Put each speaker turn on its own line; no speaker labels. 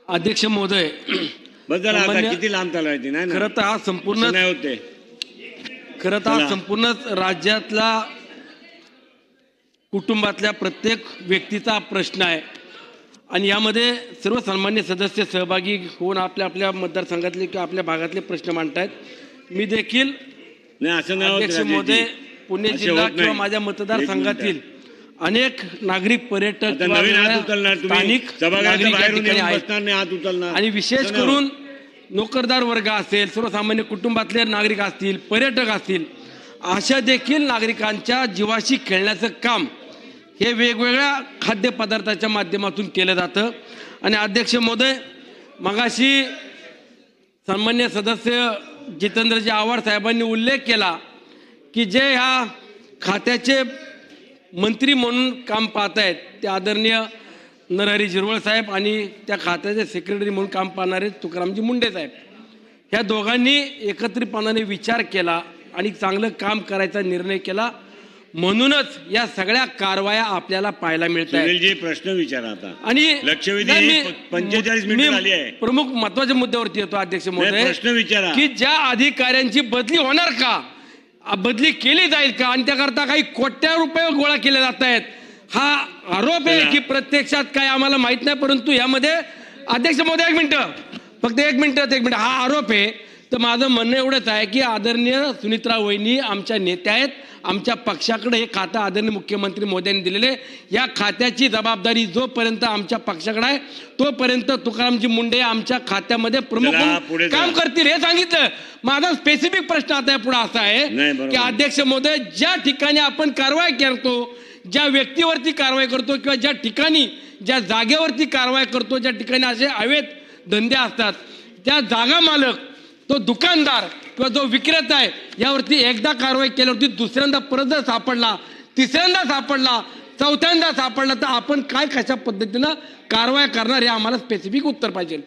अध्यक्ष महोदय,
बदल आता किती लांब चालवायची नाही ना.
खरं तर हा संपूर्ण
नाही होते.
खरं तर हा संपूर्ण राज्यातला कुटुंबातल्या प्रत्येक व्यक्तीचा प्रश्न आहे आणि यामध्ये सर्व सन्मान्य सदस्य सहभागी होऊन आपल्या आपल्या मतदारसंघातले किंवा आपल्या भागातले प्रश्न मांडतायत. मी देखील
नाही असं नाही
अध्यक्ष
होत
महोदय, पुणे
असे
जिल्हा
होत
किंवा
नाही.
माझ्या
एक
मतदारसंघातील अनेक नागरिक पर्यटक
आता
किंवा
नवीन हात उचलणार तुम्ही
स्थानिक
सभागृहाच्या
नागरिक या
बाहेरून
ठिकाणी
येऊन
आहेत.
बसणार नाही, हात उचलणार
आणि विशेष
असं नाही
करून
होत.
नोकरदार वर्ग असेल, सर्वसामान्य कुटुंबातले नागरिक असतील, पर्यटक असतील, अशा देखील नागरिकांच्या जीवाशी खेळण्याचं काम हे वेगवेगळ्या खाद्यपदार्थाच्या माध्यमातून केलं जातं. आणि अध्यक्ष महोदय, मगाशी सन्मान्य सदस्य जितेंद्रजी आव्हाड साहेबांनी उल्लेख केला की जे ह्या खात्याचे मंत्री म्हणून काम पाहत आहेत ते आदरणीय नरहरी झिरवळ साहेब आणि त्या खात्याचे सेक्रेटरी म्हणून काम पाहणारे तुकारामजी मुंडे साहेब, ह्या दोघांनी एकत्रितपणाने विचार केला आणि चांगलं काम करायचा निर्णय केला. म्हणूनच या सगळ्या कारवाया आपल्याला पाहायला मिळत आहेत.
सुनीलजी प्रश्न विचारा आता.
आणि
लक्षवेधी 45 मिनिटं झाली आहे.
प्रमुख महत्वाच्या मुद्द्यावरती येतो अध्यक्ष महोदय,
प्रश्न विचारा
की ज्या अधिकाऱ्यांची बदली होणार का, बदली केली जाईल का आणि त्याकरता काही कोट्या रुपये गोळा केले जात आहेत, हा आरोप आहे की प्रत्यक्षात काय आम्हाला माहित नाही. परंतु यामध्ये अध्यक्ष महोदय फक्त एक मिनिट हा आरोप आहे. तर माझं म्हणणं एवढंच आहे की आदरणीय सुनीत्रा वहिनी आमच्या नेत्या आहेत, आमच्या पक्षाकडे हे खातं आदरणीय मुख्यमंत्री मोदयांनी दिलेले, या खात्याची जबाबदारी जोपर्यंत आमच्या पक्षाकडे आहे तोपर्यंत तुकारामजी मुंडे आमच्या खात्यामध्ये प्रमुख म्हणून काम करतील हे सांगितलं. माझा स्पेसिफिक प्रश्न आता पुढे असा आहे की अध्यक्ष महोदय, ज्या ठिकाणी आपण कारवाई करतो, ज्या व्यक्तीवरती कारवाई करतो किंवा ज्या ठिकाणी ज्या जागेवरती कारवाई करतो, ज्या ठिकाणी असे अवैध धंदे असतात, त्या जागा मालक, तो दुकानदार किंवा जो विक्रेता आहे, यावरती एकदा कारवाई केल्यावरती दुसऱ्यांदा परत जर सापडला, तिसऱ्यांदा सापडला, चौथ्यांदा सापडला, तर आपण काय कशा पद्धतीनं कारवाई करणार हे आम्हाला स्पेसिफिक उत्तर पाहिजे.